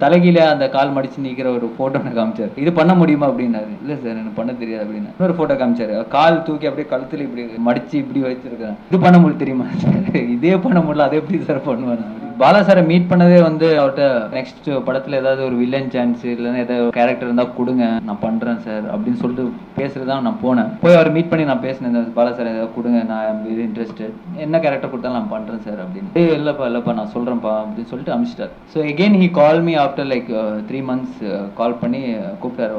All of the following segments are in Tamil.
தலைகீழ அந்த கால் மடிச்சு நிக்கிற ஒரு ஃபோட்டோ எனக்கு காமிச்சாரு. இது பண்ண முடியுமா அப்டின்னாரு. இல்ல சார் எனக்கு பண்ண தெரியாது அப்டின்னேன். இன்னொரு ஃபோட்டோ காமிச்சாரு. கால் தூக்கி அப்படியே கழுத்துல இப்படி மடிச்சு இப்படி வச்சிருக்கேன். இது பண்ண முடியும் தெரியுமா சார்? இதே பண்ண முடியல அதை எப்படி சார் பண்ணுவேன் நான்? பாலா சாரை மீட் பண்ணதே வந்து அவர்கிட்ட நெக்ஸ்ட் படத்துல ஏதாவது ஒரு வில்லன் சான்ஸ் இல்லைன்னா ஏதாவது கேரக்டர் இருந்தா கொடுங்க நான் பண்றேன் சார் அப்படின்னு சொல்லிட்டு பேசுறதுதான் நான் போனேன். போய் அவர் மீட் பண்ணி நான் பேசினேன். பாலா சார் ஏதாவது கொடுங்க நான் ஐம் வெரி இன்ட்ரெஸ்டட், என்ன கேரக்டர் கொடுத்தாலும் நான் பண்றேன் சார் அப்படின்னு. இல்லப்பா நான் சொல்றேன்ப்பா அப்படின்னு சொல்லிட்டு அமிச்சிட்டார். So again he call me after like 3 months call பண்ணி கூப்பிட்டாரு,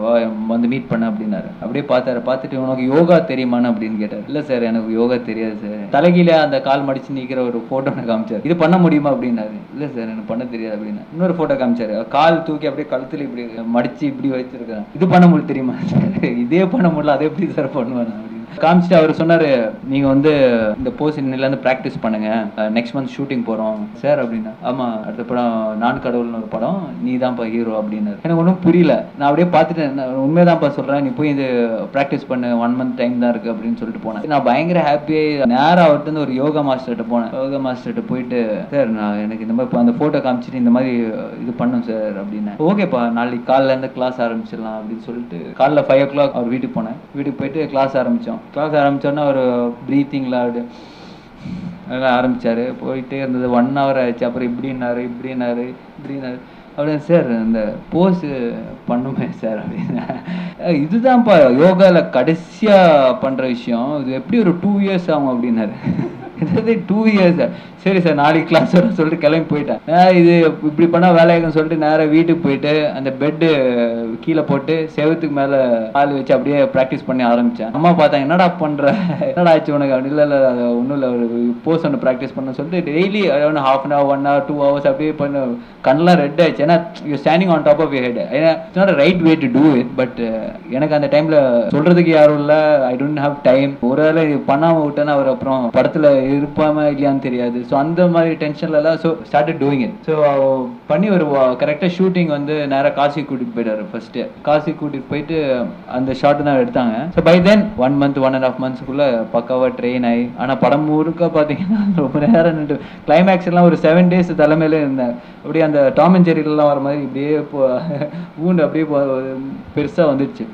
வந்து மீட் பண்ண அப்படின்னாரு. அப்படியே பார்த்துட்டு உனக்கு யோகா தெரியுமான்னு அப்படின்னு கேட்டார். இல்ல சார் எனக்கு யோகா தெரியாது சார். தலைகீழ அந்த கால் மடிச்சு நிக்கிற ஒரு போட்டோ எனக்கு காமிச்சாரு. இது பண்ண முடியுமா அப்படின்னாரு. இல்ல சார் எனக்கு பண்ண தெரியாது அப்படின்னு. இன்னொரு போட்டோ காமிச்சாரு. கால் தூக்கி அப்படியே கழுத்துல இப்படி மடிச்சு இப்படி வச்சிருக்கேன். இது பண்ண முடியும் தெரியுமா சார்? இதே பண்ண முடியல அதை எப்படி சார் பண்ணுவேன் அப்படின்னு காமிச்சிட்டு அவர் சொன்னாரு, நீங்க வந்து இந்த போஸ் இன்னில இருந்து பிராக்டிஸ் பண்ணுங்க, நெக்ஸ்ட் மந்த் ஷூட்டிங் போறோம் சார் அப்படின்னா. ஆமா அடுத்த படம் நான் கடவுள்னு ஒரு படம், நீ தான்ப்பா ஹீரோ அப்படின்னாரு. எனக்கு ஒன்றும் புரியல. நான் அப்படியே பார்த்துட்டு உண்மைதான்ப்பா சொல்றேன், நீ போய் இது பிராக்டிஸ் பண்ணு, 1 month டைம் தான் இருக்கு அப்படின்னு சொல்லிட்டு போனேன். நான் பயங்கர ஹாப்பியாகி நேரம் அவர்கிட்ட இருந்து ஒரு யோகா மாஸ்டர்கிட்ட போனேன். யோகா மாஸ்டர்கிட்ட போயிட்டு சார் நான் எனக்கு இந்த மாதிரி அந்த போட்டோ காமிச்சிட்டு இந்த மாதிரி இது பண்ணும் சார் அப்படின்னு. ஓகேப்பா நாளைக்கு காலைல இருந்து கிளாஸ் ஆரம்பிச்சிடலாம் அப்படின்னு சொல்லிட்டு காலைல 5 o'clock அவர் வீட்டுக்கு போனேன். வீட்டுக்கு போயிட்டு கிளாஸ் ஆரம்பிச்சோன்னா ஒரு ப்ரீத்திங்ல அப்படி அதெல்லாம் ஆரம்பிச்சாரு. போயிட்டே இருந்தது. 1 hour ஆயிடுச்சு. அப்புறம் இப்படின்னாரு அப்படின்னு. சார் இந்த போஸ் பண்ணுமே சார் அப்படின்னு. இதுதான்ப்பா யோகால கடைசியா பண்ற விஷயம், இது எப்படி ஒரு 2 years ஆகும் அப்படின்னாரு. 2 years? சரி சார் நாளைக்கு கிளாஸ் வர சொல்லிட்டு கிளம்பி போயிட்டேன். இது இப்படி பண்ணா வேலையாகுன்னு சொல்லிட்டு நேராக வீட்டுக்கு போயிட்டு அந்த பெட்டு கீழே போட்டு செவத்துக்கு மேல கால் வச்சு அப்படியே ப்ராக்டிஸ் பண்ணி ஆரம்பிச்சேன். அம்மா பார்த்தாங்க, என்னடா பண்ற, என்னடா ஆச்சு உனக்கு அப்படி? இல்ல ஒன்றும் இல்லை, ஒரு போஸ் ஒன்று ப்ராக்டிஸ் பண்ண சொல்லிட்டு daily around 1/2 hour 1 hour 2 hours அப்படியே பண்ண. கண்ணெல்லாம் ரெட் ஆயிடுச்சு. ஏன்னா you standing on top of your head. ஏன்னா it's not right way to do it. But எனக்கு அந்த டைம்ல சொல்றதுக்கு யாரும் இல்லை, ஐ டோன்ட் ஹாவ் டைம். ஒருவேளை பண்ணாம விட்டேன்னா அவர் அப்புறம் படத்துல இருப்பாம இல்லையான்னு தெரியாது. ஸோ அந்த மாதிரி டென்ஷன்ல எல்லாம் so started doing it. So பண்ணி ஒரு கரெக்டாக ஷூட்டிங் வந்து நேராக காசி கூட்டிட்டு போயிட்டாரு. ஃபர்ஸ்ட் காசி கூட்டிட்டு போயிட்டு அந்த ஷாட் தான் எடுத்தாங்க. So by then 1 month 1.5 months பக்காவா ட்ரெயின் ஆகி, ஆனா படம் முழுக்க பாத்தீங்கன்னா ரொம்ப நேரம் நின்று கிளைமேக்ஸ் எல்லாம் ஒரு 7 days தலைமையில இருந்தேன். அப்படியே அந்த டாம் அண்ட் ஜெர்ரிலாம் வர மாதிரி இப்படியே ஊண்டு அப்படியே பெருசா வந்துடுச்சு.